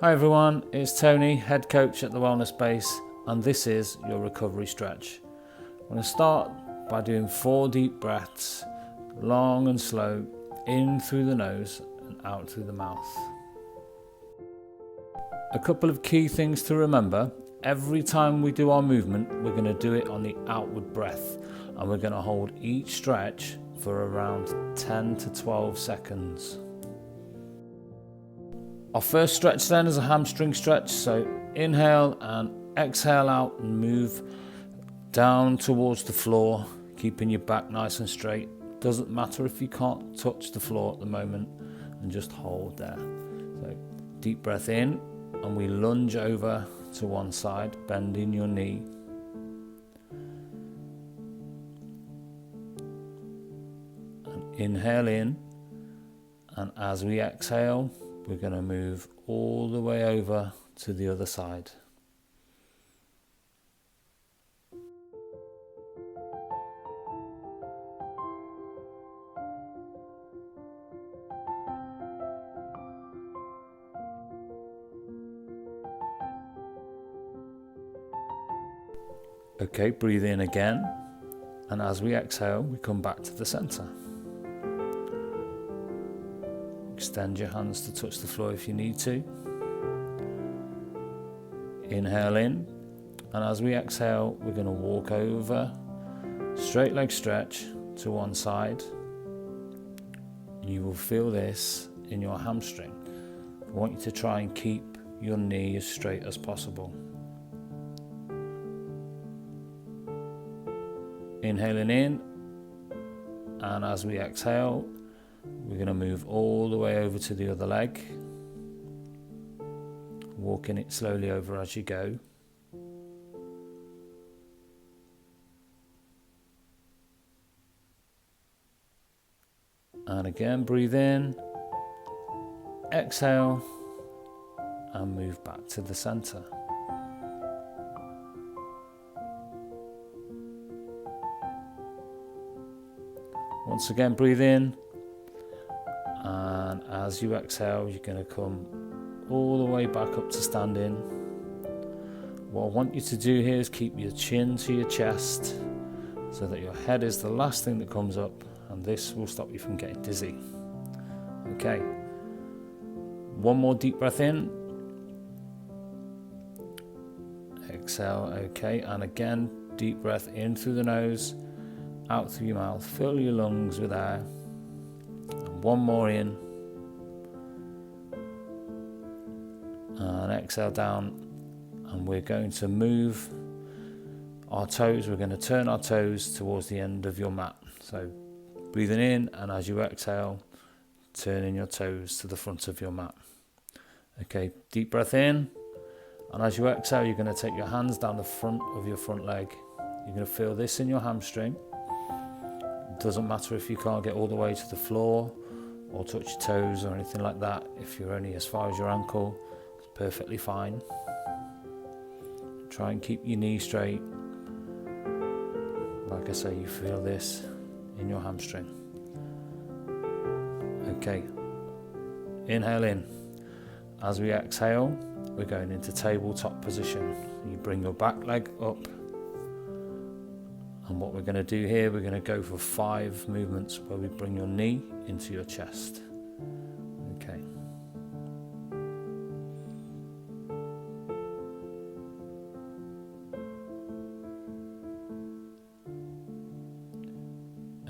Hi everyone, it's Tony, head coach at the Wellness Base, and this is your recovery stretch. I'm going to start by doing 4 deep breaths, long and slow, in through the nose and out through the mouth. A couple of key things to remember: every time we do our movement, we're going to do it on the outward breath, and we're going to hold each stretch for around 10 to 12 seconds. Our first stretch then is a hamstring stretch, so inhale and exhale out and move down towards the floor, keeping your back nice and straight. Doesn't matter if you can't touch the floor at the moment, and just hold there. So deep breath in, and we lunge over to one side, bending your knee. And inhale in, and as we exhale, we're going to move all the way over to the other side. Okay, breathe in again, and as we exhale, we come back to the center. Extend your hands to touch the floor if you need to. Inhale in, and as we exhale, we're going to walk over, straight leg stretch to one side. You will feel this in your hamstring. I want you to try and keep your knee as straight as possible. Inhaling in, and as we exhale, we're going to move all the way over to the other leg, walking it slowly over as you go. And again, breathe in, exhale, and move back to the center. Once again, breathe in, and as you exhale, you're going to come all the way back up to standing. What I want you to do here is keep your chin to your chest so that your head is the last thing that comes up, and this will stop you from getting dizzy. Okay, one more deep breath in, exhale. Okay, and again, deep breath in through the nose, out through your mouth. Fill your lungs with air. And one more in, and exhale down. And we're going to move our toes. We're going to turn our toes towards the end of your mat. So breathing in, and as you exhale, turning your toes to the front of your mat. Okay, deep breath in, and as you exhale, you're going to take your hands down the front of your front leg. You're going to feel this in your hamstring. It doesn't matter if you can't get all the way to the floor or touch your toes or anything like that. If you're only as far as your ankle, it's perfectly fine. Try and keep your knee straight. Like I say, you feel this in your hamstring. Okay, inhale in. As we exhale, we're going into tabletop position. You bring your back leg up. And what we're going to do here, we're going to go for 5 movements where we bring your knee into your chest. Okay.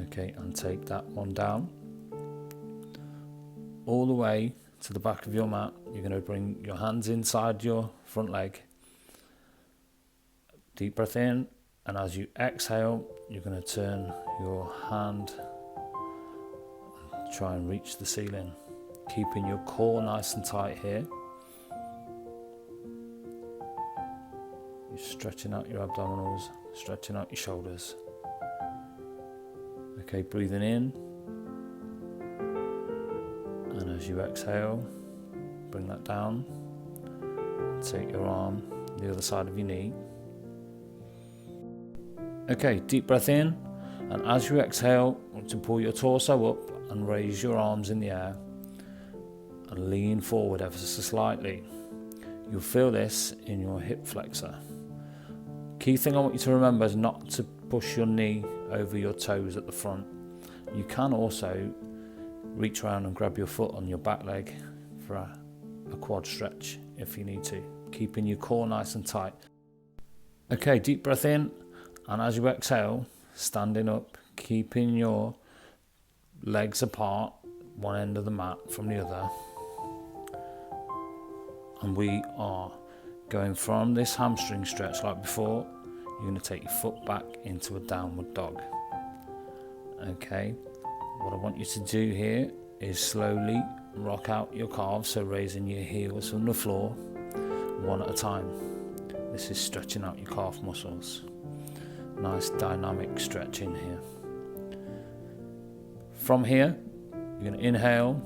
Okay, and take that one down. All the way to the back of your mat. You're going to bring your hands inside your front leg. Deep breath in. And as you exhale, you're going to turn your hand and try and reach the ceiling, keeping your core nice and tight here. You're stretching out your abdominals, stretching out your shoulders. Okay, breathing in. And as you exhale, bring that down. Take your arm, the other side of your knee. Okay, deep breath in, and as you exhale, I want to pull your torso up and raise your arms in the air and lean forward ever so slightly. you'll feel this in your hip flexor. Key thing I want you to remember is not to push your knee over your toes at the front. You can also reach around and grab your foot on your back leg for a quad stretch if you need to, keeping your core nice and tight. Okay, deep breath in, and as you exhale, standing up, keeping your legs apart, one end of the mat from the other. And we are going from this hamstring stretch like before. You're going to take your foot back into a downward dog. Okay, what I want you to do here is slowly rock out your calves, so raising your heels from the floor one at a time. This is stretching out your calf muscles. Nice dynamic stretch in here. From here, you're going to inhale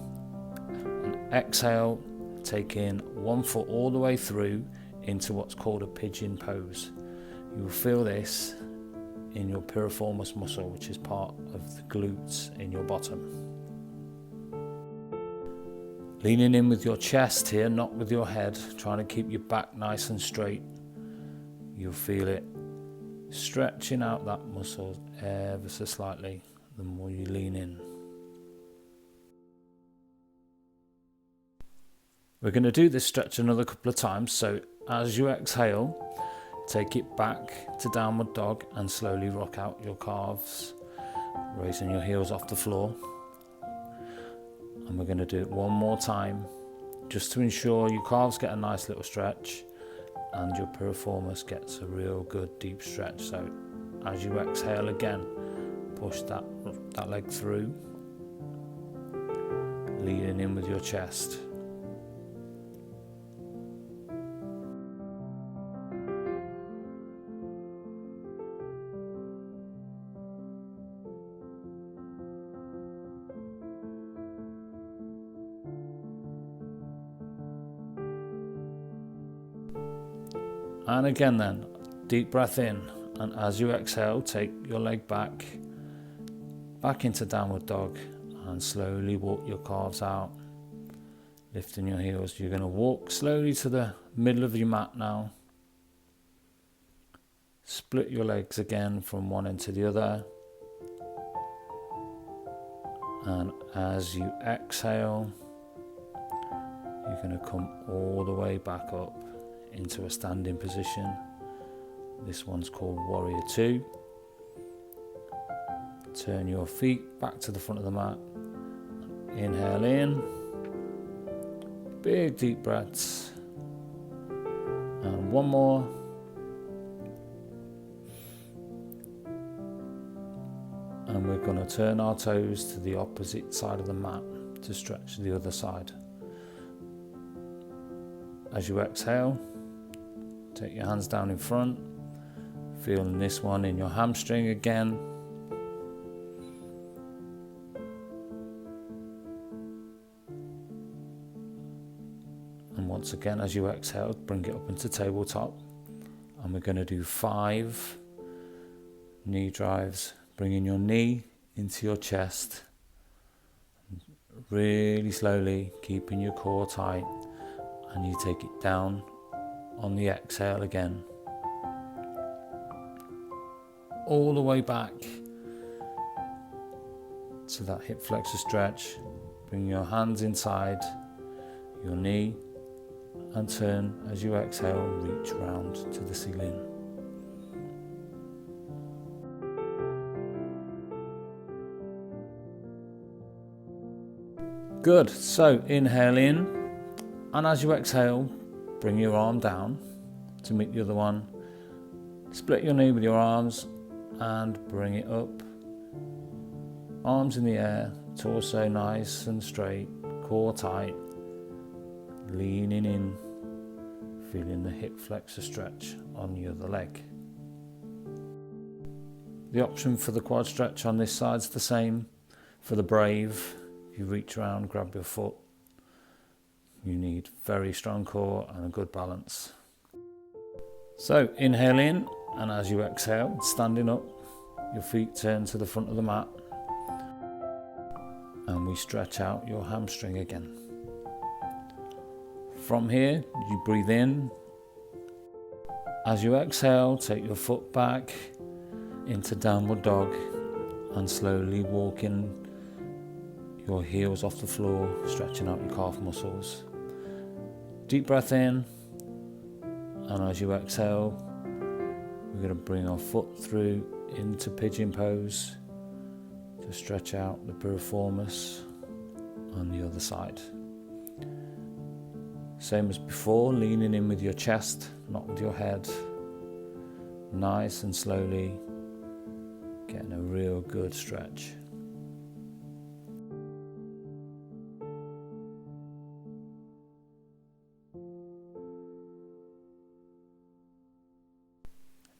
and exhale, take in one foot all the way through into what's called a pigeon pose. You will feel this in your piriformis muscle, which is part of the glutes in your bottom. Leaning in with your chest here, not with your head, trying to keep your back nice and straight. You'll feel it stretching out that muscle ever so slightly the more you lean in. We're going to do this stretch another couple of times, so as you exhale, take it back to downward dog and slowly rock out your calves, raising your heels off the floor. And we're going to do it one more time, just to ensure your calves get a nice little stretch and your piriformis gets a real good deep stretch. So as you exhale again, push that leg through, leaning in with your chest. And again then, deep breath in, and as you exhale, take your leg back into downward dog and slowly walk your calves out, lifting your heels. You're going to walk slowly to the middle of your mat now. Split your legs again from one end to the other. And as you exhale, you're going to come all the way back up into a standing position. This one's called Warrior 2. Turn your feet back to the front of the mat. Inhale in. Big deep breaths. And one more. And we're going to turn our toes to the opposite side of the mat to stretch the other side. As you exhale, take your hands down in front, feeling this one in your hamstring again. And once again, as you exhale, bring it up into tabletop. And we're going to do 5 knee drives, bringing your knee into your chest, really slowly, keeping your core tight, and you take it down on the exhale again, all the way back to that hip flexor stretch. Bring your hands inside your knee and turn as you exhale, reach round to the ceiling. Good, so inhale in, and as you exhale, bring your arm down to meet the other one. Split your knee with your arms and bring it up. Arms in the air, torso nice and straight, core tight. Leaning in, feeling the hip flexor stretch on the other leg. The option for the quad stretch on this side is the same. For the brave, you reach around, grab your foot. You need very strong core and a good balance. So inhale in, and as you exhale, standing up, your feet turn to the front of the mat, and we stretch out your hamstring again. From here, you breathe in. As you exhale, take your foot back into downward dog and slowly walking your heels off the floor, stretching out your calf muscles. Deep breath in, and as you exhale, we're going to bring our foot through into pigeon pose to stretch out the piriformis on the other side. Same as before, leaning in with your chest, not with your head. Nice and slowly, getting a real good stretch.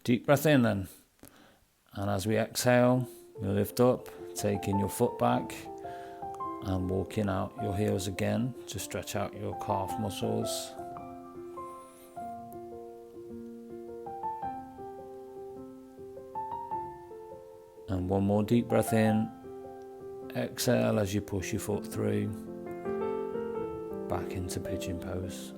Deep breath in then, and as we exhale, you lift up, taking your foot back and walking out your heels again to stretch out your calf muscles. And one more deep breath in, exhale as you push your foot through, back into pigeon pose.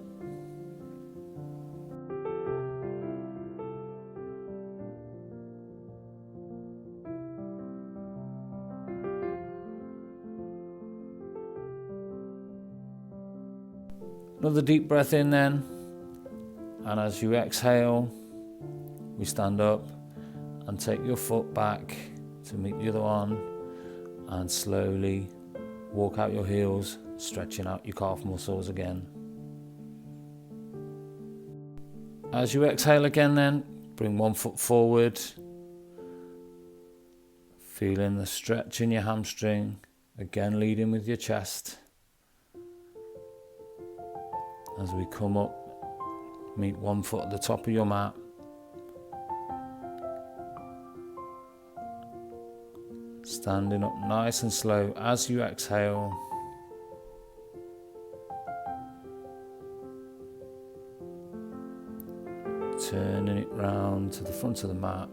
Another deep breath in then, and as you exhale, we stand up and take your foot back to meet the other one and slowly walk out your heels, stretching out your calf muscles again. As you exhale again then, bring one foot forward, feeling the stretch in your hamstring, again leading with your chest. As we come up, meet one foot at the top of your mat. Standing up nice and slow as you exhale. Turning it round to the front of the mat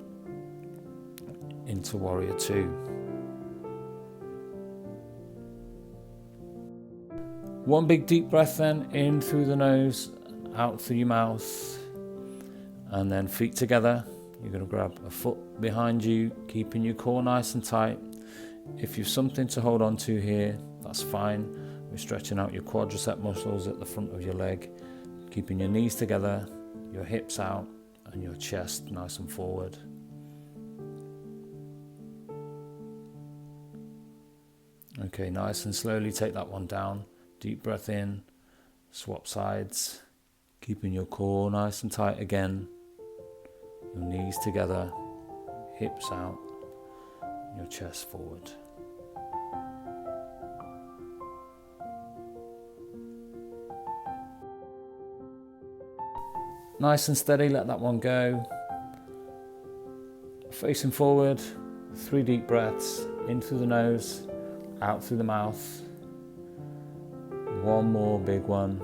into Warrior Two. One big deep breath then, in through the nose, out through your mouth, and then feet together. You're going to grab a foot behind you, keeping your core nice and tight. If you've something to hold on to here, that's fine. We're stretching out your quadricep muscles at the front of your leg, keeping your knees together, your hips out, and your chest nice and forward. Okay, nice and slowly take that one down. Deep breath in, swap sides, keeping your core nice and tight again, your knees together, hips out, your chest forward. Nice and steady, let that one go. Facing forward, 3 deep breaths, in through the nose, out through the mouth. One more big one.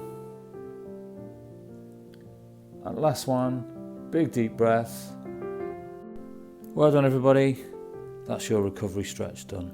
And last one, big deep breath. Well done everybody. That's your recovery stretch done.